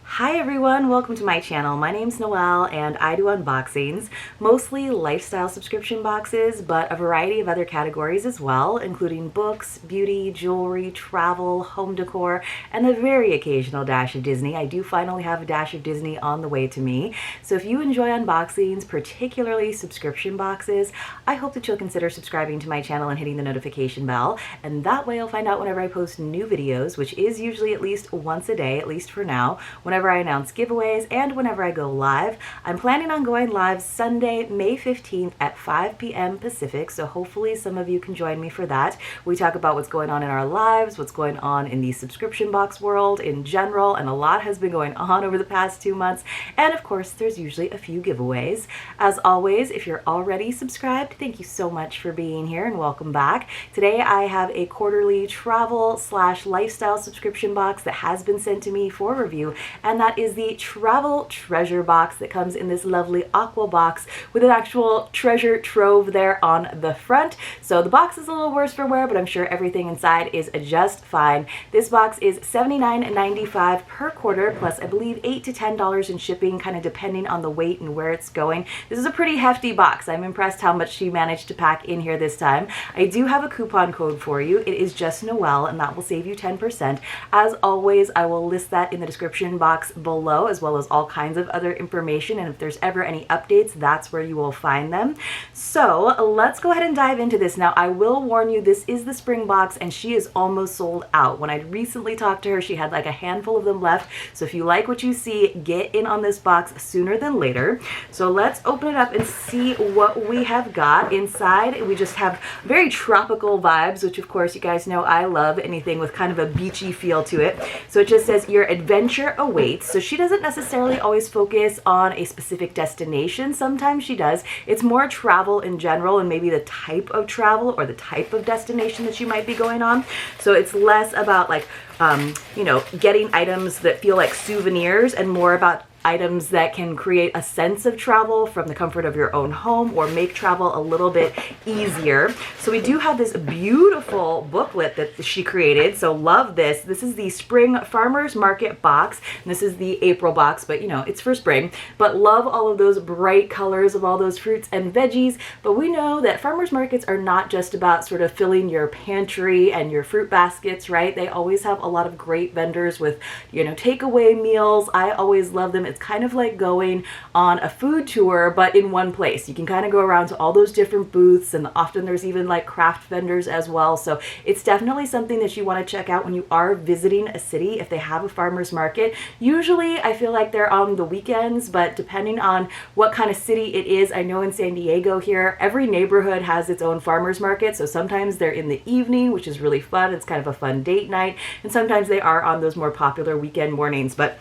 Hi everyone, welcome to my channel. My name's Noelle and I do unboxings, mostly lifestyle subscription boxes, but a variety of other categories as well, including books, beauty, jewelry, travel, home decor, and a very occasional dash of Disney. I do finally have a dash of Disney on the way to me. So if you enjoy unboxings, particularly subscription boxes, I hope that you'll consider subscribing to my channel and hitting the notification bell, and that way you'll find out whenever I post new videos, which is usually at least once a day, at least for now, whenever I announce giveaways and whenever I go live. I'm planning on going live Sunday, May 15th at 5 p.m. Pacific, so hopefully some of you can join me for that. We talk about what's going on in our lives, what's going on in the subscription box world in general, and a lot has been going on over the past 2 months, and of course there's usually a few giveaways. As always, if you're already subscribed, thank you so much for being here and welcome back. Today I have a quarterly travel/lifestyle subscription box that has been sent to me for review, and that is the Travel Treasure Box that comes in this lovely aqua box with an actual treasure trove there on the front. So the box is a little worse for wear, but I'm sure everything inside is just fine. This box is $79.95 per quarter, plus I believe $8 to $10 in shipping, kind of depending on the weight and where it's going. This is a pretty hefty box. I'm impressed how much she managed to pack in here this time. I do have a coupon code for you. It is just Noelle, and that will save you 10%. As always, I will list that in the description box below, as well as all kinds of other information, and if there's ever any updates, that's where you will find them. So let's go ahead and dive into this. Now I will warn you, this is the spring box and she is almost sold out. When I recently talked to her, she had like a handful of them left, so if you like what you see, get in on this box sooner than later. So let's open it up and see what we have got inside. We just have very tropical vibes, which of course you guys know I love anything with kind of a beachy feel to it. So it just says your adventure awaits. So she doesn't necessarily always focus on a specific destination. Sometimes she does. It's more travel in general and maybe the type of travel or the type of destination that you might be going on. So it's less about like, you know, getting items that feel like souvenirs and more about items that can create a sense of travel from the comfort of your own home or make travel a little bit easier. So we do have this beautiful booklet that she created, so love this. This is the Spring Farmers Market box, and this is the April box, but you know, it's for spring. But love all of those bright colors of all those fruits and veggies. But we know that farmers markets are not just about sort of filling your pantry and your fruit baskets, right? They always have a lot of great vendors with, you know, takeaway meals. I always love them. It's kind of like going on a food tour, but in one place. You can kind of go around to all those different booths, and often there's even like craft vendors as well. So it's definitely something that you want to check out when you are visiting a city if they have a farmer's market. Usually I feel like they're on the weekends, but depending on what kind of city it is, I know in San Diego here, every neighborhood has its own farmer's market. So sometimes they're in the evening, which is really fun. It's kind of a fun date night. And sometimes they are on those more popular weekend mornings. But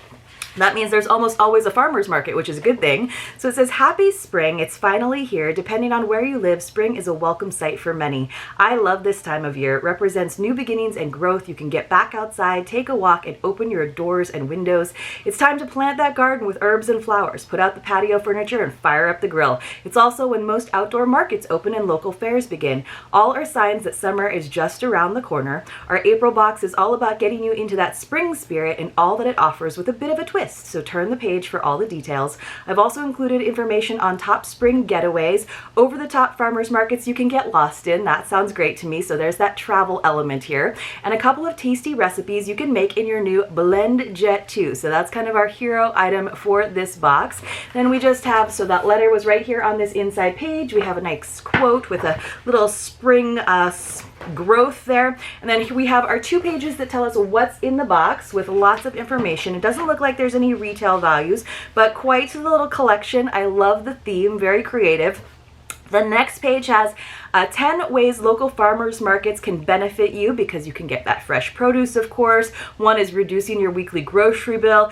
that means there's almost always a farmer's market, which is a good thing. So it says, happy spring, it's finally here. Depending on where you live, spring is a welcome sight for many. I love this time of year. It represents new beginnings and growth. You can get back outside, take a walk, and open your doors and windows. It's time to plant that garden with herbs and flowers, put out the patio furniture, and fire up the grill. It's also when most outdoor markets open and local fairs begin. All are signs that summer is just around the corner. Our April box is all about getting you into that spring spirit and all that it offers with a bit of a twist. So turn the page for all the details. I've also included information on top spring getaways, over the top farmers markets you can get lost in. That sounds great to me. So there's that travel element here, and a couple of tasty recipes you can make in your new Blend Jet 2. So that's kind of our hero item for this box. Then we just have, so that letter was right here on this inside page. We have a nice quote with a little spring growth there, and then here we have our 2 pages that tell us what's in the box with lots of information. It doesn't look like there's any retail values, but quite a little collection. I love the theme, very creative. The next page has 10 ways local farmers markets can benefit you, because you can get that fresh produce, of course. One is reducing your weekly grocery bill,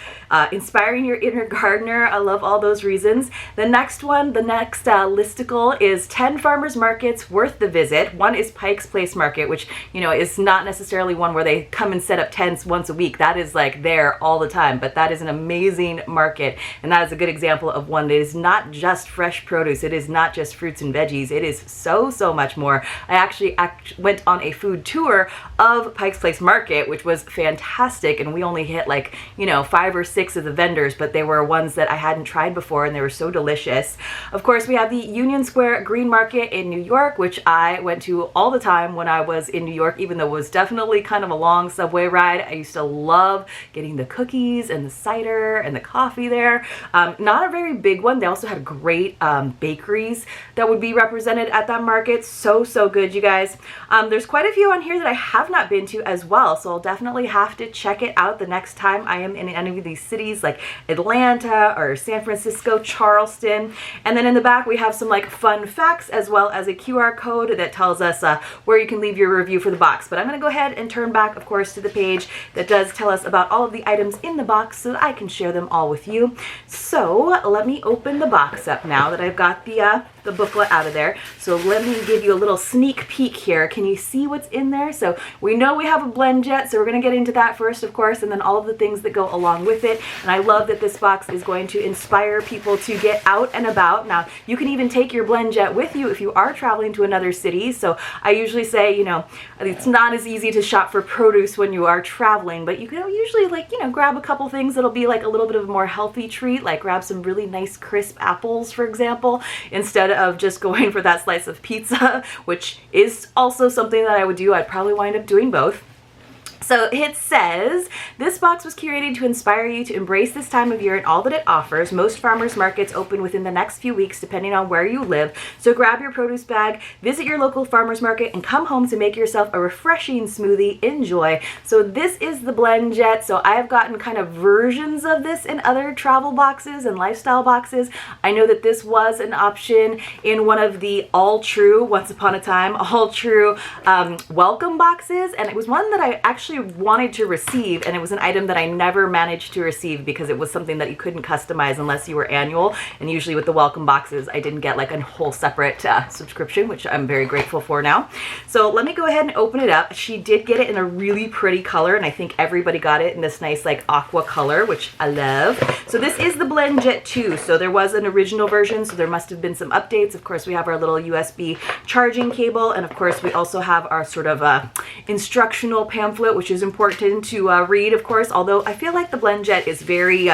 inspiring your inner gardener. I love all those reasons. The next listicle is 10 farmers markets worth the visit. One is Pike's Place Market, which, you know, is not necessarily one where they come and set up tents once a week. That is like there all the time, but that is an amazing market, and that is a good example of one that is not just fresh produce. It is not just fruits and veggies. It is so much more. I actually went on a food tour of Pike's Place Market, which was fantastic, and we only hit like, you know, 5 or 6 of the vendors, but they were ones that I hadn't tried before and they were so delicious. Of course, we have the Union Square Green Market in New York, which I went to all the time when I was in New York, even though it was definitely kind of a long subway ride. I used to love getting the cookies and the cider and the coffee there. Not a very big one. They also had great bakeries that would be represented at that market. So good, you guys. There's quite a few on here that I have not been to as well, so I'll definitely have to check it out the next time I am in any of these cities like Atlanta or San Francisco, Charleston. And then in the back we have some like fun facts as well as a QR code that tells us where you can leave your review for the box. But I'm going to go ahead and turn back, of course, to the page that does tell us about all of the items in the box so that I can share them all with you. So let me open the box up now that I've got the booklet out of there. So let me give you a little sneak peek here. Can you see what's in there? So we know we have a blend jet, so we're going to get into that first, of course, and then all of the things that go along with it. And I love that this box is going to inspire people to get out and about. Now, you can even take your blend jet with you if you are traveling to another city. So I usually say, you know, it's not as easy to shop for produce when you are traveling, but you can usually, like, you know, grab a couple things that'll be like a little bit of a more healthy treat, like grab some really nice crisp apples, for example, instead of just going for that slice of pizza, which is also something that I would do. I'd probably wind up doing both. So it says, this box was curated to inspire you to embrace this time of year and all that it offers. Most farmers markets open within the next few weeks depending on where you live. So grab your produce bag, visit your local farmers market, and come home to make yourself a refreshing smoothie. Enjoy. So this is the blend jet. So I have gotten kind of versions of this in other travel boxes and lifestyle boxes. I know that this was an option in one of the all true, once upon a time, all true welcome boxes. And it was one that I actually wanted to receive, and it was an item that I never managed to receive because it was something that you couldn't customize unless you were annual. And usually with the welcome boxes, I didn't get like a whole separate subscription, which I'm very grateful for now. So let me go ahead and open it up. She did get it in a really pretty color, and I think everybody got it in this nice like aqua color, which I love. So this is the Blend Jet 2. So there was an original version, so there must have been some updates. Of course, we have our little USB charging cable, and of course we also have our sort of instructional pamphlet, which is important to read, of course, although I feel like the Blend Jet is very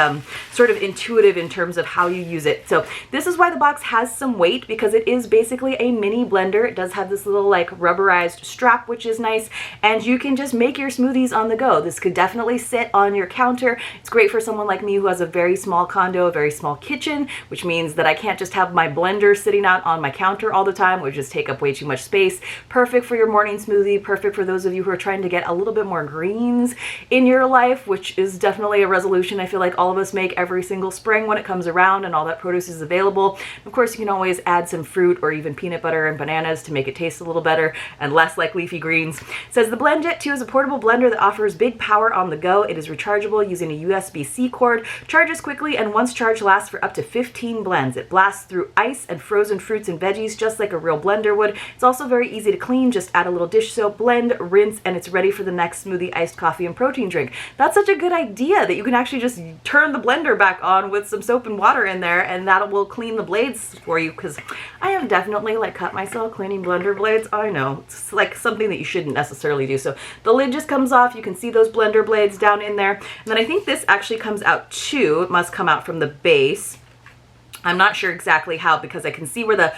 sort of intuitive in terms of how you use it. So this is why the box has some weight, because it is basically a mini blender. It does have this little like rubberized strap, which is nice, and you can just make your smoothies on the go. This could definitely sit on your counter. It's great for someone like me who has a very small condo, a very small kitchen, which means that I can't just have my blender sitting out on my counter all the time, which just take up way too much space. Perfect for your morning smoothie, perfect for those of you who are trying to get a little bit more greens in your life, which is definitely a resolution I feel like all of us make every single spring when it comes around and all that produce is available. Of course, you can always add some fruit or even peanut butter and bananas to make it taste a little better and less like leafy greens. It says the Blend Jet 2 is a portable blender that offers big power on the go. It is rechargeable using a USB-C cord, charges quickly, and once charged lasts for up to 15 blends. It blasts through ice and frozen fruits and veggies just like a real blender would. It's also very easy to clean. Just add a little dish soap, blend, rinse, and it's ready for the next smoothie, iced coffee, and protein drink. That's such a good idea that you can actually just turn the blender back on with some soap and water in there, and that will clean the blades for you, because I have definitely like cut myself cleaning blender blades. I know it's like something that you shouldn't necessarily do. So the lid just comes off. You can see those blender blades down in there, and then I think this actually comes out too. It must come out from the base. I'm not sure exactly how, because I can see where the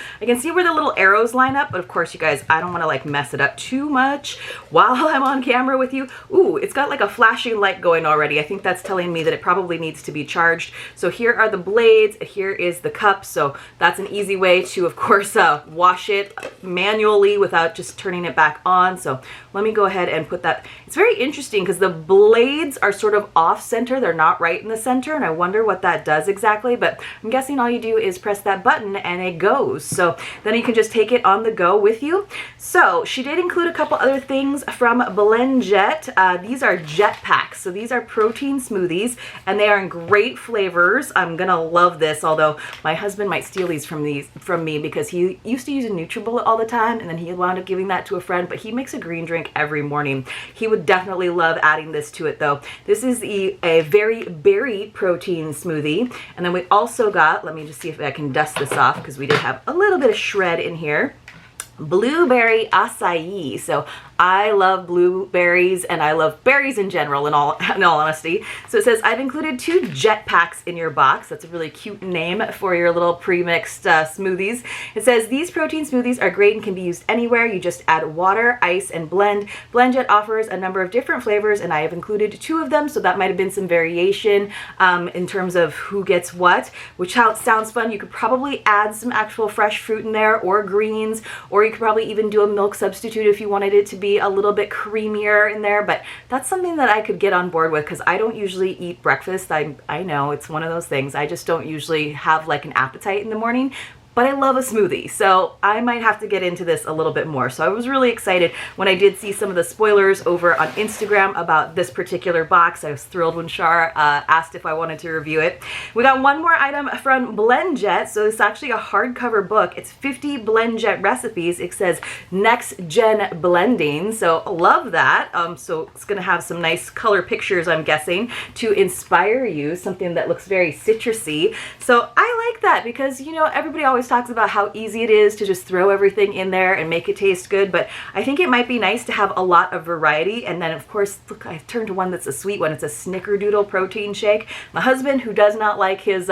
little arrows line up, but of course, you guys, I don't want to like mess it up too much while I'm on camera with you. Ooh, it's got like a flashing light going already. I think that's telling me that it probably needs to be charged. So here are the blades, here is the cup. So that's an easy way to, of course, wash it manually without just turning it back on. So let me go ahead and put that. It's very interesting because the blades are sort of off center. They're not right in the center, and I wonder what that does exactly, but I'm guessing all you do is press that button and it goes. So then you can just take it on the go with you. So she did include a couple other things from Blend Jet. These are jet packs. So these are protein smoothies, and they are in great flavors. I'm gonna love this, although my husband might steal these from me because he used to use a NutriBullet all the time, and then he wound up giving that to a friend, but he makes a green drink every morning. He would definitely love adding this to it though. This is a very berry protein smoothie. And then we also got, let me me just see if I can dust this off because we did have a little bit of shred in here. Blueberry acai. So I love blueberries and I love berries in general in all honesty. So it says, I've included 2 jet packs in your box. That's a really cute name for your little pre-mixed smoothies. It says, these protein smoothies are great and can be used anywhere. You just add water, ice, and blend. BlendJet offers a number of different flavors and I have included 2 of them. So that might have been some variation in terms of who gets what, which sounds fun. You could probably add some actual fresh fruit in there or greens, or you could probably even do a milk substitute if you wanted it to be a little bit creamier in there, but that's something that I could get on board with because I don't usually eat breakfast. I know it's one of those things. I just don't usually have like an appetite in the morning. But I love a smoothie, so I might have to get into this a little bit more. So I was really excited when I did see some of the spoilers over on Instagram about this particular box. I was thrilled when Shar asked if I wanted to review it. We got one more item from BlendJet. So it's actually a hardcover book. It's 50 BlendJet recipes. It says next gen blending. So love that. So it's gonna have some nice color pictures, I'm guessing, to inspire you, something that looks very citrusy. So I like that because, you know, everybody always talks about how easy it is to just throw everything in there and make it taste good, but I think it might be nice to have a lot of variety. And then of course, look, I turned to one that's a sweet one. It's a Snickerdoodle protein shake. My husband, who does not like his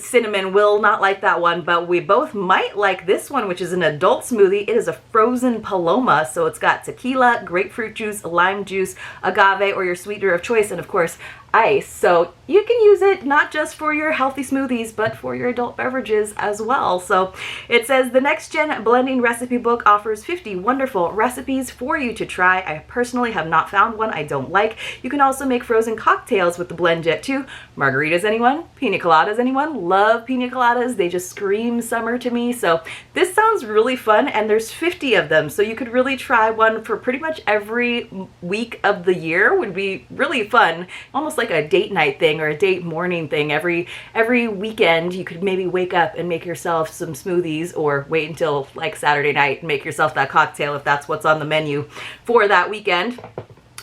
cinnamon, will not like that one, but we both might like this one, which is an adult smoothie. It is a frozen paloma, so it's got tequila, grapefruit juice, lime juice, agave, or your sweetener of choice, and of course ice. So you can use it not just for your healthy smoothies, but for your adult beverages as well. So it says the next gen blending recipe book offers 50 wonderful recipes for you to try. I personally have not found one I don't like. You can also make frozen cocktails with the BlendJet too. Margaritas, anyone? Pina coladas, anyone? Love pina coladas. They just scream summer to me. So this sounds really fun, and there's 50 of them. So you could really try one for pretty much every week of the year. Would be really fun. Almost like a date night thing or a date morning thing. Every weekend you could maybe wake up and make yourself some smoothies, or wait until like Saturday night and make yourself that cocktail if that's what's on the menu for that weekend.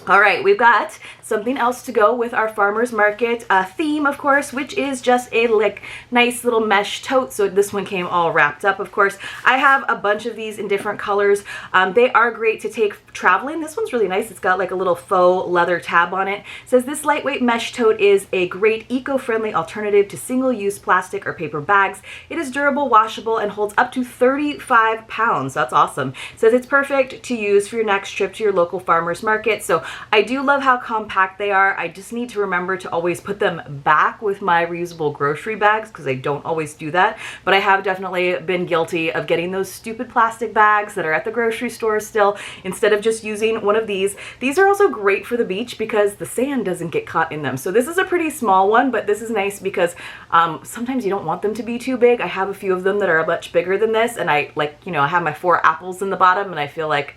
All right, we've got something else to go with our farmer's market theme, of course, which is just a like nice little mesh tote. So this one came all wrapped up, of course. I have a bunch of these in different colors. They are great to take traveling. This one's really nice. It's got like a little faux leather tab on it. It says this lightweight mesh tote is a great eco-friendly alternative to single-use plastic or paper bags. It is durable, washable, and holds up to 35 pounds. That's awesome. It says it's perfect to use for your next trip to your local farmer's market. So I do love how compact they are. I just need to remember to always put them back with my reusable grocery bags because I don't always do that. But I have definitely been guilty of getting those stupid plastic bags that are at the grocery store still, instead of just using one of these. These are also great for the beach because the sand doesn't get caught in them. So this is a pretty small one, but this is nice because sometimes you don't want them to be too big. I have a few of them that are much bigger than this, and I have my 4 apples in the bottom, and I feel like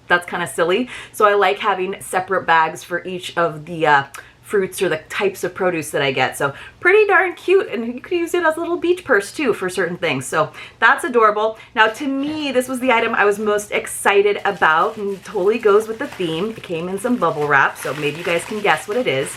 that's kind of silly. So I like having separate bags for each of the fruits or the types of produce that I get. So pretty darn cute, and you could use it as a little beach purse too for certain things. So that's adorable. Now to me, this was the item I was most excited about, and totally goes with the theme. It came in some bubble wrap, so maybe you guys can guess what it is.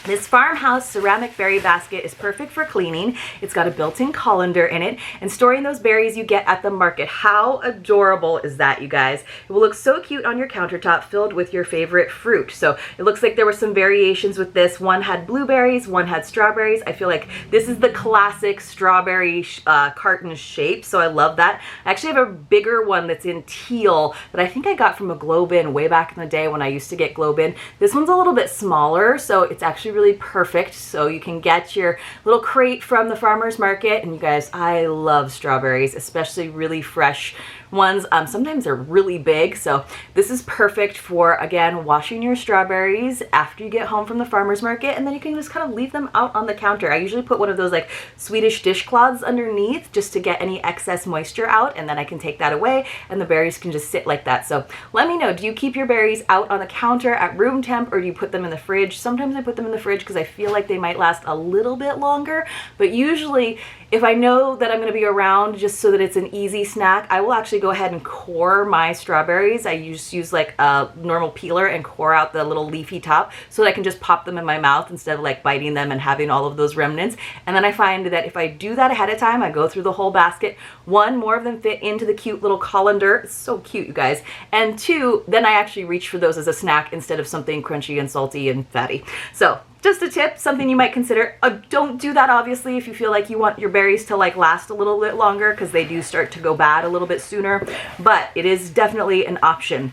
This farmhouse ceramic berry basket is perfect for cleaning. It's got a built-in colander in it and storing those berries you get at the market. How adorable is that, you guys? It will look so cute on your countertop filled with your favorite fruit. So it looks like there were some variations with this. One had blueberries, one had strawberries. I feel like this is the classic strawberry carton shape, so I love that. I actually have a bigger one that's in teal that I think I got from a Glow Bin way back in the day when I used to get Glow Bin. This one's a little bit smaller, so it's actually really perfect. So you can get your little crate from the farmer's market, and you guys, I love strawberries, especially really fresh ones. Sometimes they're really big, so this is perfect for, again, washing your strawberries after you get home from the farmer's market, and then you can just kind of leave them out on the counter. I usually put one of those like Swedish dishcloths underneath just to get any excess moisture out, and then I can take that away and the berries can just sit like that. So let me know, do you keep your berries out on the counter at room temp, or do you put them in the fridge? Sometimes I put them in the fridge because I feel like they might last a little bit longer, but usually if I know that I'm going to be around just so that it's an easy snack, I will actually actually go ahead and core my strawberries. I just use like a normal peeler and core out the little leafy top so that I can just pop them in my mouth instead of like biting them and having all of those remnants. And then I find that if I do that ahead of time, I go through the whole basket. One, more of them fit into the cute little colander. It's so cute, you guys. And two, then I actually reach for those as a snack instead of something crunchy and salty and fatty. So just a tip, something you might consider. Don't do that obviously if you feel like you want your berries to like last a little bit longer, because they do start to go bad a little bit sooner, but it is definitely an option.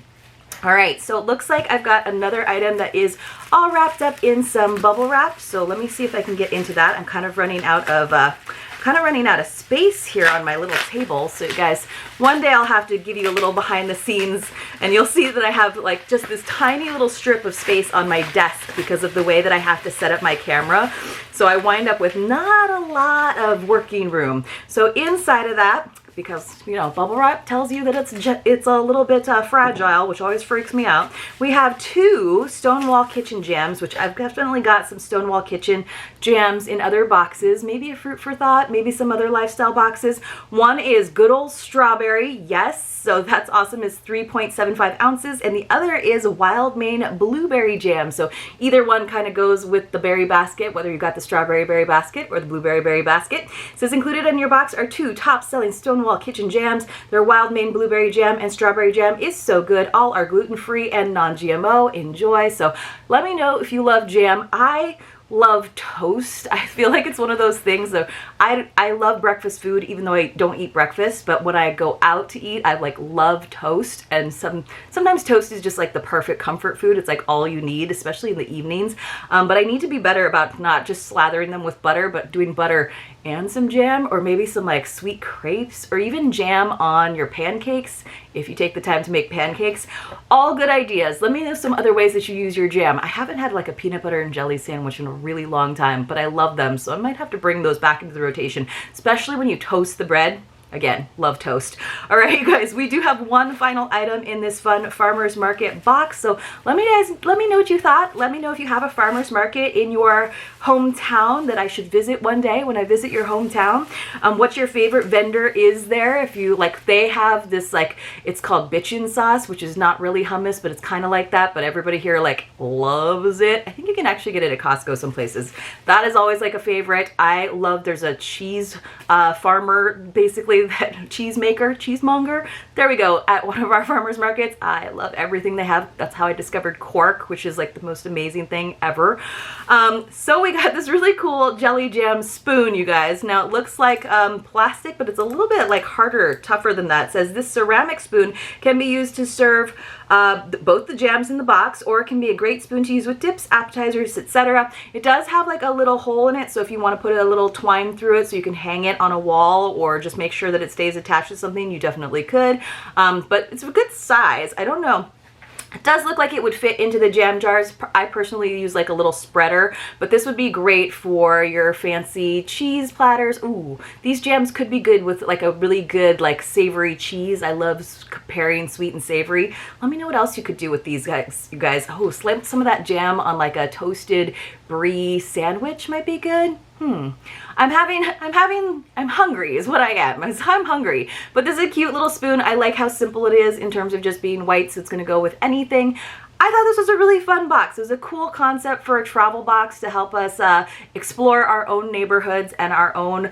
All right, so it looks like I've got another item that is all wrapped up in some bubble wrap. So let me see if I can get into that. I'm kind of running out of space here on my little table. So you guys, one day I'll have to give you a little behind the scenes and you'll see that I have like just this tiny little strip of space on my desk because of the way that I have to set up my camera. So I wind up with not a lot of working room. So inside of that, because, you know, bubble wrap tells you that it's a little bit fragile, which always freaks me out. We have two Stonewall kitchen jams, which I've definitely got some Stonewall kitchen jams in other boxes, maybe a fruit for thought, maybe some other lifestyle boxes. One is good old strawberry, yes, so that's awesome, is 3.75 ounces, and the other is wild Maine blueberry jam. So either one kind of goes with the berry basket, whether you got the strawberry berry basket or the blueberry berry basket. It says included in your box are two top-selling Stonewall kitchen jams. Their wild Maine blueberry jam and strawberry jam is so good. All are gluten-free and non-GMO. Enjoy. So let me know if you love jam. I love toast. I feel like it's one of those things that I love breakfast food even though I don't eat breakfast, but when I go out to eat, I like love toast, and sometimes toast is just like the perfect comfort food. It's like all you need, especially in the evenings. But I need to be better about not just slathering them with butter, but doing butter and some jam, or maybe some like sweet crepes, or even jam on your pancakes if you take the time to make pancakes. All good ideas. Let me know some other ways that you use your jam. I haven't had like a peanut butter and jelly sandwich in a really long time, but I love them, so I might have to bring those back into the rotation, especially when you toast the bread. Again, love toast. All right, you guys, we do have one final item in this fun farmer's market box. So let me know what you thought. Let me know if you have a farmer's market in your hometown that I should visit one day when I visit your hometown. What your favorite vendor is there. If you like, they have this like, it's called bitchin' sauce, which is not really hummus, but it's kind of like that, but everybody here like loves it. I think you can actually get it at Costco some places. That is always like a favorite. I love, there's a cheese farmer, basically, that cheesemonger, there we go, at one of our farmers markets. I love everything they have. That's how I discovered cork, which is like the most amazing thing ever. So we got this really cool jelly jam spoon, you guys. Now it looks like plastic, but it's a little bit like harder, tougher than that. It says this ceramic spoon can be used to serve both the jams in the box, or it can be a great spoon to use with dips, appetizers, etc. It does have like a little hole in it, so if you want to put a little twine through it so you can hang it on a wall, or just make sure that it stays attached to something, you definitely could. But it's a good size. I don't know. It does look like it would fit into the jam jars. I personally use like a little spreader, but this would be great for your fancy cheese platters. Ooh, these jams could be good with like a really good like savory cheese. I love pairing sweet and savory. Let me know what else you could do with these guys, you guys. Oh, slap some of that jam on like a toasted brie sandwich might be good. I'm hungry is what I am. I'm hungry. But this is a cute little spoon. I like how simple it is in terms of just being white, so it's going to go with anything. I thought this was a really fun box. It was a cool concept for a travel box to help us explore our own neighborhoods and our own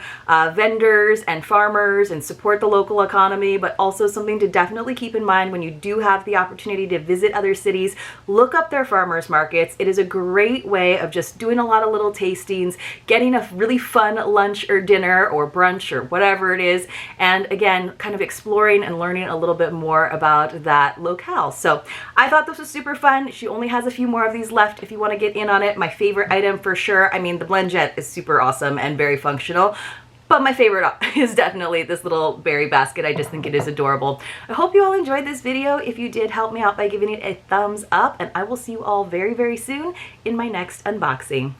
vendors and farmers and support the local economy, but also something to definitely keep in mind when you do have the opportunity to visit other cities. Look up their farmers markets. It is a great way of just doing a lot of little tastings, getting a really fun lunch or dinner or brunch or whatever it is, and again, kind of exploring and learning a little bit more about that locale. So I thought this was super fun. She only has a few more of these left if you want to get in on it. My favorite item for sure. I mean, the blend jet is super awesome and very functional, but my favorite is definitely this little berry basket. I just think it is adorable. I hope you all enjoyed this video. If you did, help me out by giving it a thumbs up, and I will see you all very, very soon in my next unboxing.